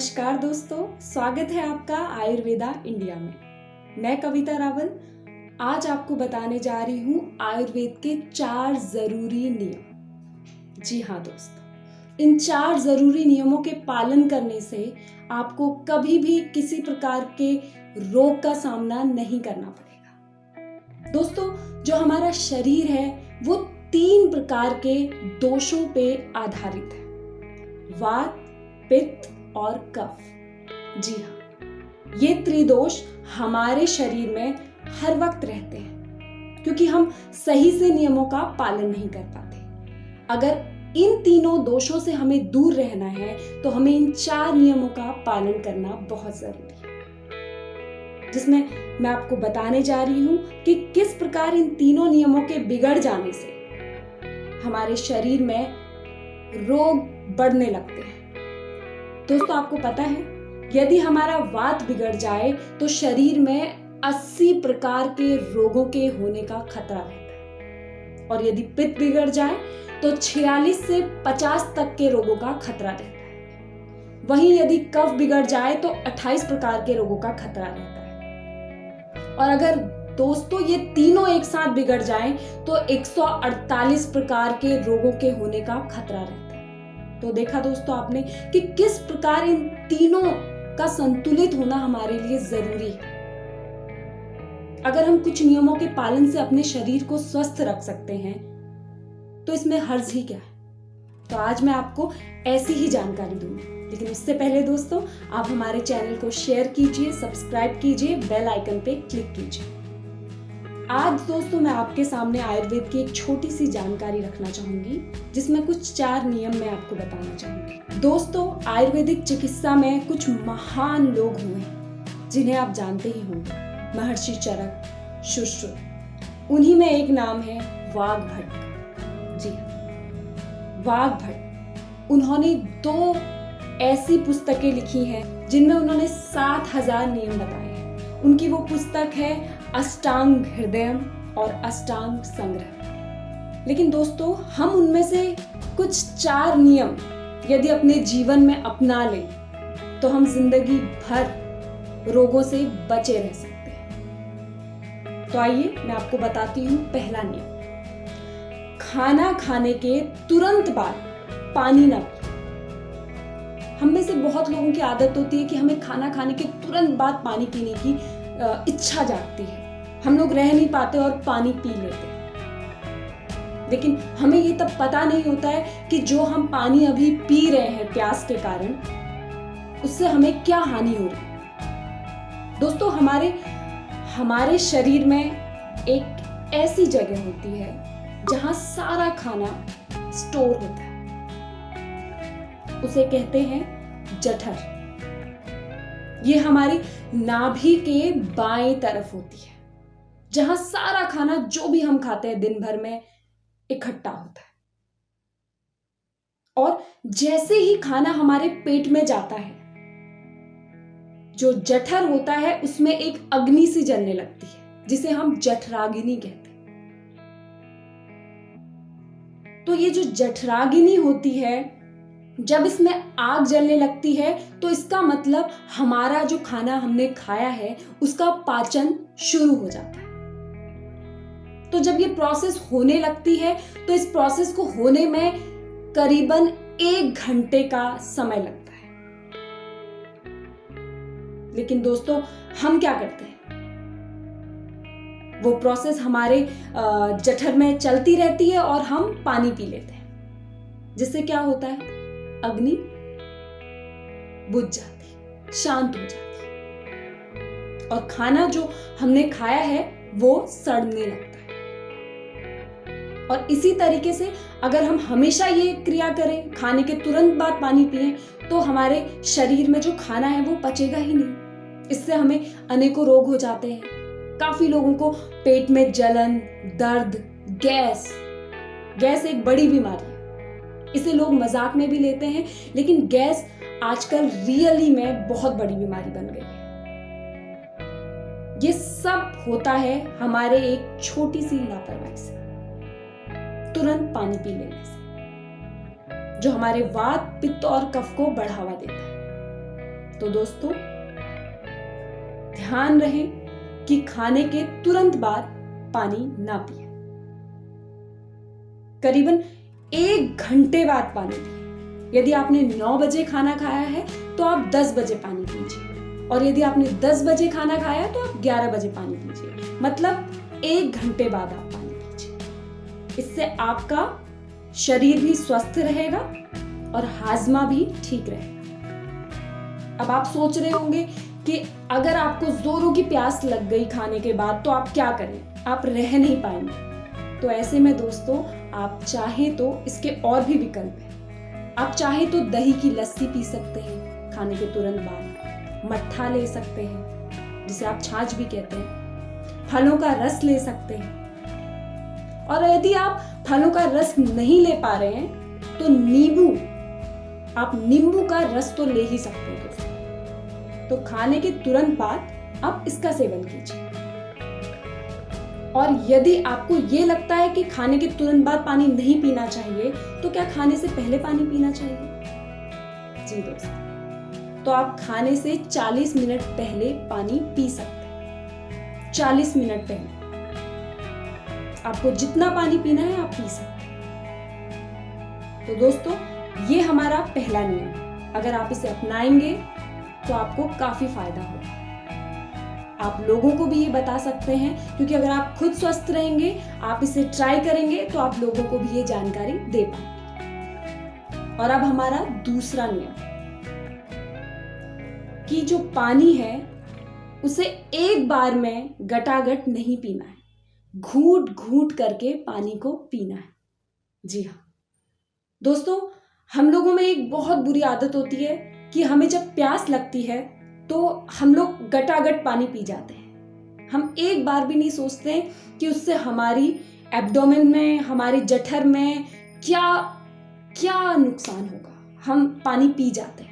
नमस्कार दोस्तों, स्वागत है आपका आयुर्वेदा इंडिया में। मैं कविता रावल आज आपको बताने जा रही हूँ आयुर्वेद के 4 जरूरी नियम। जी हाँ दोस्तों, इन 4 जरूरी नियमों के पालन करने से आपको कभी भी किसी प्रकार के रोग का सामना नहीं करना पड़ेगा। दोस्तों, जो हमारा शरीर है वो 3 प्रकार के दोषों पे आधारित है: वात, पित्त और कफ। जी हाँ, ये त्रिदोष हमारे शरीर में हर वक्त रहते हैं क्योंकि हम सही से नियमों का पालन नहीं कर पाते। अगर इन तीनों दोषों से हमें दूर रहना है तो हमें इन 4 नियमों का पालन करना बहुत जरूरी है, जिसमें मैं आपको बताने जा रही हूं कि किस प्रकार इन तीनों नियमों के बिगड़ जाने से हमारे शरीर में रोग बढ़ने लगते हैं। दोस्तों, आपको पता है, यदि हमारा वात बिगड़ जाए तो शरीर में 80 प्रकार के रोगों के होने का खतरा रहता है, और यदि पित्त बिगड़ जाए तो 46 से 50 तक के रोगों का खतरा रहता है। वहीं यदि कफ बिगड़ जाए तो 28 प्रकार के रोगों का खतरा रहता है। और अगर दोस्तों ये तीनों एक साथ बिगड़ जाएं तो 148 प्रकार के रोगों के होने का खतरा रहता है। तो देखा दोस्तों आपने कि किस प्रकार इन तीनों का संतुलित होना हमारे लिए जरूरी है। अगर हम कुछ नियमों के पालन से अपने शरीर को स्वस्थ रख सकते हैं तो इसमें हर्ज ही क्या है। तो आज मैं आपको ऐसी ही जानकारी दूंगी, लेकिन उससे पहले दोस्तों आप हमारे चैनल को शेयर कीजिए, सब्सक्राइब कीजिए, बेल आइकन पे क्लिक कीजिए। आज दोस्तों मैं आपके सामने आयुर्वेद की एक छोटी सी जानकारी रखना चाहूंगी, जिसमें कुछ 4 नियम मैं आपको बताना चाहूंगी। दोस्तों, आयुर्वेदिक चिकित्सा में कुछ महान लोग हुए हैं जिन्हें आप जानते ही होंगे: महर्षि चरक, सुश्रुत। उन्हीं में एक नाम है वाग्भट। जी हाँ, वाग्भट। उन्होंने 2 ऐसी पुस्तकें लिखी हैं जिनमें उन्होंने 7000 नियम बताए हैं। उनकी वो पुस्तक है अष्टांग हृदयम और अष्टांग संग्रह। लेकिन दोस्तों, हम उनमें से कुछ 4 नियम यदि अपने जीवन में अपना लें तो हम जिंदगी भर रोगों से बचे रह सकते हैं। तो आइए मैं आपको बताती हूँ पहला नियम: खाना खाने के तुरंत बाद पानी ना पिए। हम में से बहुत लोगों की आदत होती है कि हमें खाना खाने के तुरंत बाद पानी पीने की इच्छा जागती है। हम लोग रह नहीं पाते और पानी पी लेते हैं, लेकिन हमें ये तब पता नहीं होता है कि जो हम पानी अभी पी रहे हैं प्यास के कारण, उससे हमें क्या हानि हो रही है। दोस्तों, हमारे शरीर में एक ऐसी जगह होती है जहां सारा खाना स्टोर होता है। उसे कहते हैं जठर। ये हमारी नाभि के बाएं तरफ होती है, जहां सारा खाना जो भी हम खाते हैं दिन भर में इकट्ठा होता है। और जैसे ही खाना हमारे पेट में जाता है, जो जठर होता है उसमें एक अग्नि सी जलने लगती है, जिसे हम जठराग्नि कहते हैं। तो ये जो जठराग्नि होती है, जब इसमें आग जलने लगती है तो इसका मतलब हमारा जो खाना हमने खाया है उसका पाचन शुरू हो जाता है। तो जब ये प्रोसेस होने लगती है तो इस प्रोसेस को होने में करीबन 1 घंटे का समय लगता है। लेकिन दोस्तों, हम क्या करते हैं? वो प्रोसेस हमारे जठर में चलती रहती है और हम पानी पी लेते हैं, जिससे क्या होता है? अग्नि बुझ जाती, शांत हो जाती, और खाना जो हमने खाया है वो सड़ने लगता है। और इसी तरीके से अगर हम हमेशा ये क्रिया करें, खाने के तुरंत बाद पानी पिएं, तो हमारे शरीर में जो खाना है वो पचेगा ही नहीं। इससे हमें अनेकों रोग हो जाते हैं। काफी लोगों को पेट में जलन, दर्द, गैस एक बड़ी बीमारी है। इसे लोग मजाक में भी लेते हैं, लेकिन गैस आजकल रियली में बहुत बड़ी बीमारी बन गई है। ये सब होता है हमारे एक छोटी सी लापरवाही से, तुरंत पानी पी लेने से, जो हमारे वात, पित्त और कफ को बढ़ावा देता है। तो दोस्तों ध्यान रहे कि खाने के तुरंत बाद पानी ना पिए। करीबन 1 घंटे बाद पानी पिए। यदि आपने 9 बजे खाना खाया है तो आप 10 बजे पानी पीजिए, और यदि आपने 10 बजे खाना खाया तो आप 11 बजे पानी पीजिए। मतलब 1 घंटे बाद आप पानी पीजिए। इससे आपका शरीर भी स्वस्थ रहेगा और हाजमा भी ठीक रहेगा। अब आप सोच रहे होंगे कि अगर आपको जोरों की प्यास लग गई खाने के बाद तो आप क्या करें, आप रह नहीं पाएंगे। तो ऐसे में दोस्तों आप चाहे तो इसके और भी विकल्प हैं। आप चाहे तो दही की लस्सी पी सकते हैं खाने के तुरंत बाद, मट्ठा ले सकते हैं जिसे आप छाछ भी कहते हैं, फलों का रस ले सकते हैं, और यदि आप फलों का रस नहीं ले पा रहे हैं तो आप नींबू का रस तो ले ही सकते हैं दोस्तों। तो खाने के तुरंत बाद आप इसका सेवन कीजिए। और यदि आपको ये लगता है कि खाने के तुरंत बाद पानी नहीं पीना चाहिए तो क्या खाने से पहले पानी पीना चाहिए? जी दोस्तों, तो आप खाने से 40 मिनट पहले पानी पी सकते हैं। 40 मिनट पहले आपको जितना पानी पीना है आप पी सकते हैं। तो दोस्तों ये हमारा पहला नियम, अगर आप इसे अपनाएंगे तो आपको काफी फायदा होगा। आप लोगों को भी ये बता सकते हैं, क्योंकि अगर आप खुद स्वस्थ रहेंगे, आप इसे ट्राई करेंगे तो आप लोगों को भी ये जानकारी दे पाएंगे। और अब हमारा दूसरा नियम कि जो पानी है उसे एक बार में गटागट नहीं पीना है, घूंट घूंट करके पानी को पीना है। जी हाँ दोस्तों, हम लोगों में एक बहुत बुरी आदत होती है कि हमें जब प्यास लगती है तो हम लोग गटागट पानी पी जाते हैं। हम एक बार भी नहीं सोचते कि उससे हमारी एब्डोमेन में, हमारी जठर में क्या क्या नुकसान होगा। हम पानी पी जाते हैं।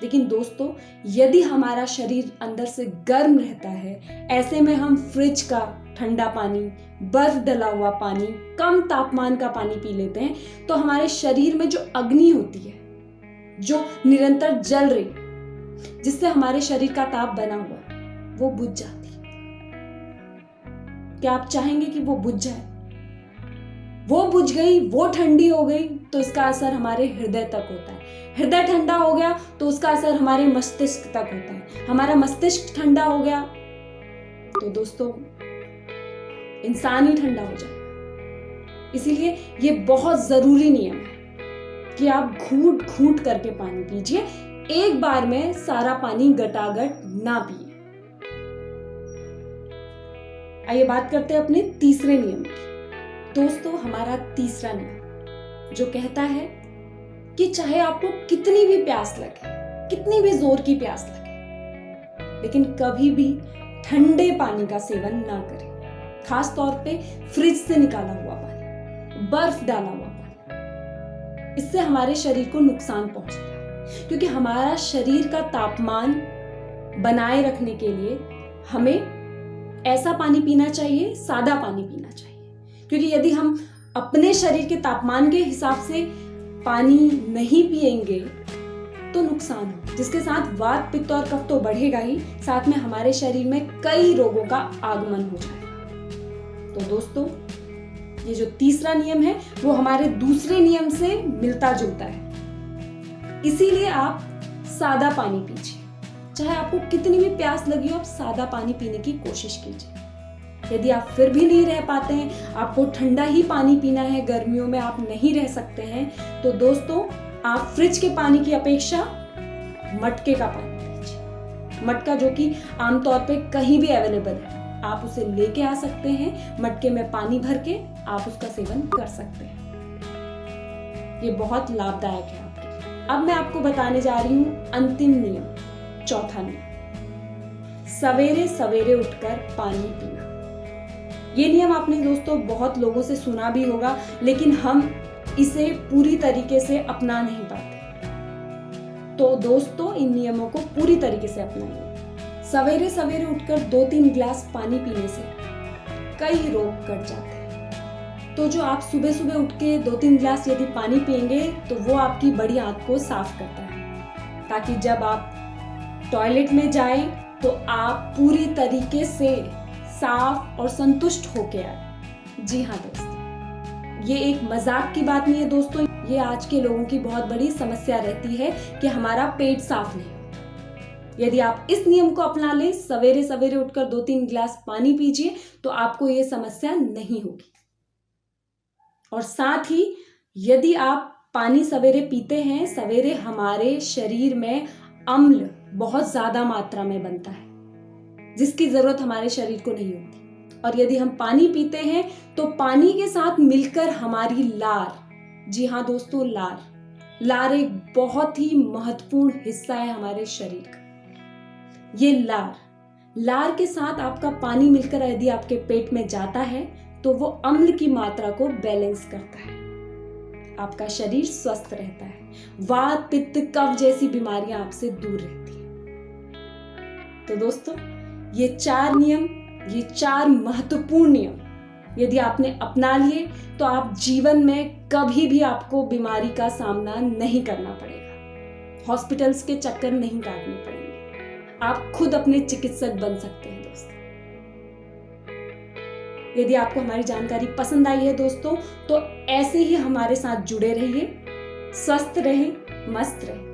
लेकिन दोस्तों यदि हमारा शरीर अंदर से गर्म रहता है, ऐसे में हम फ्रिज का ठंडा पानी, बर्फ डला हुआ पानी, कम तापमान का पानी पी लेते हैं, तो हमारे शरीर में जो अग्नि होती है, जो निरंतर जल रही, जिससे हमारे शरीर का ताप बना हुआ है, वो बुझ जाती है। क्या आप चाहेंगे कि वो बुझ जाए? वो बुझ गई, वो ठंडी हो गई तो इसका असर हमारे हृदय तक होता है। हृदय ठंडा हो गया तो उसका असर हमारे मस्तिष्क तक होता है। हमारा मस्तिष्क ठंडा हो गया तो दोस्तों इंसान ही ठंडा हो जाएगा। इसीलिए ये बहुत जरूरी नियम है कि आप घूंट घूंट करके पानी पीजिए, एक बार में सारा पानी गटागट ना पिए। आइए बात करते हैं अपने तीसरे नियम की। दोस्तों हमारा तीसरा नियम जो कहता है कि चाहे आपको कितनी भी प्यास लगे, कितनी भी जोर की प्यास लगे, लेकिन कभी भी ठंडे पानी का सेवन ना करें। खास तौर पे फ्रिज से निकाला हुआ पानी, बर्फ डाला हुआ पानी, इससे हमारे शरीर को नुकसान पहुंचता है। क्योंकि हमारा शरीर का तापमान बनाए रखने के लिए हमें ऐसा पानी पीना चाहिए, सादा पानी पीना चाहिए। क्योंकि यदि हम अपने शरीर के तापमान के हिसाब से पानी नहीं पिएंगे तो नुकसान हो, जिसके साथ वात, पित्त और कफ तो बढ़ेगा ही, साथ में हमारे शरीर में कई रोगों का आगमन हो जाएगा। तो दोस्तों ये जो तीसरा नियम है वो हमारे दूसरे नियम से मिलता जुलता है। इसीलिए आप सादा पानी पीजिए। चाहे आपको कितनी भी प्यास लगी हो, आप सादा पानी पीने की कोशिश कीजिए। यदि आप फिर भी नहीं रह पाते हैं, आपको ठंडा ही पानी पीना है, गर्मियों में आप नहीं रह सकते हैं, तो दोस्तों आप फ्रिज के पानी की अपेक्षा मटके का पानी पीजिए। मटका जो कि आमतौर पे कहीं भी अवेलेबल है, आप उसे लेके आ सकते हैं। मटके में पानी भर के आप उसका सेवन कर सकते हैं। ये बहुत लाभदायक है आपके लिए। अब मैं आपको बताने जा रही हूं अंतिम नियम, चौथा नियम, सवेरे सवेरे उठकर पानी पीना। ये नियम आपने दोस्तों बहुत लोगों से सुना भी होगा, लेकिन हम इसे पूरी तरीके से अपना नहीं पाते। तो दोस्तों इन नियमों को पूरी तरीके से अपनाइए। सवेरे सवेरे उठकर 2-3 गिलास पानी पीने से कई रोग कट जाते हैं। तो जो आप सुबह सुबह उठ के 2-3 गिलास यदि पानी पिएंगे तो वो आपकी बड़ी आंत को साफ करता है। ताकि जब आप टॉयलेट में जाएं तो आप पूरी तरीके से साफ और संतुष्ट होके आए। जी हाँ दोस्तों, ये एक मजाक की बात नहीं है दोस्तों, ये आज के लोगों की बहुत बड़ी समस्या रहती है कि हमारा पेट साफ नहीं होता। यदि आप इस नियम को अपना लें, सवेरे सवेरे उठकर 2-3 गिलास पानी पीजिए, तो आपको ये समस्या नहीं होगी। और साथ ही यदि आप पानी सवेरे पीते हैं, सवेरे हमारे शरीर में अम्ल बहुत ज्यादा मात्रा में बनता है जिसकी जरूरत हमारे शरीर को नहीं होती। और यदि हम पानी पीते हैं तो पानी के साथ मिलकर हमारी लार, जी हाँ दोस्तों, लार एक बहुत ही महत्वपूर्ण हिस्सा है हमारे शरीर का। ये लार के साथ आपका पानी मिलकर यदि आपके पेट में जाता है तो वो अम्ल की मात्रा को बैलेंस करता है, आपका शरीर स्वस्थ रहता है, वात पित्त कफ जैसी बीमारियां आपसे दूर रहती हैं। तो दोस्तों, ये 4 नियम, ये 4 महत्वपूर्ण नियम यदि आपने अपना लिए तो आप जीवन में कभी भी आपको बीमारी का सामना नहीं करना पड़ेगा, हॉस्पिटल्स के चक्कर नहीं काटने पड़ेंगे, आप खुद अपने चिकित्सक बन सकते हैं दोस्तों। यदि आपको हमारी जानकारी पसंद आई है दोस्तों, तो ऐसे ही हमारे साथ जुड़े रहिए, स्वस्थ रहें, मस्त रहें।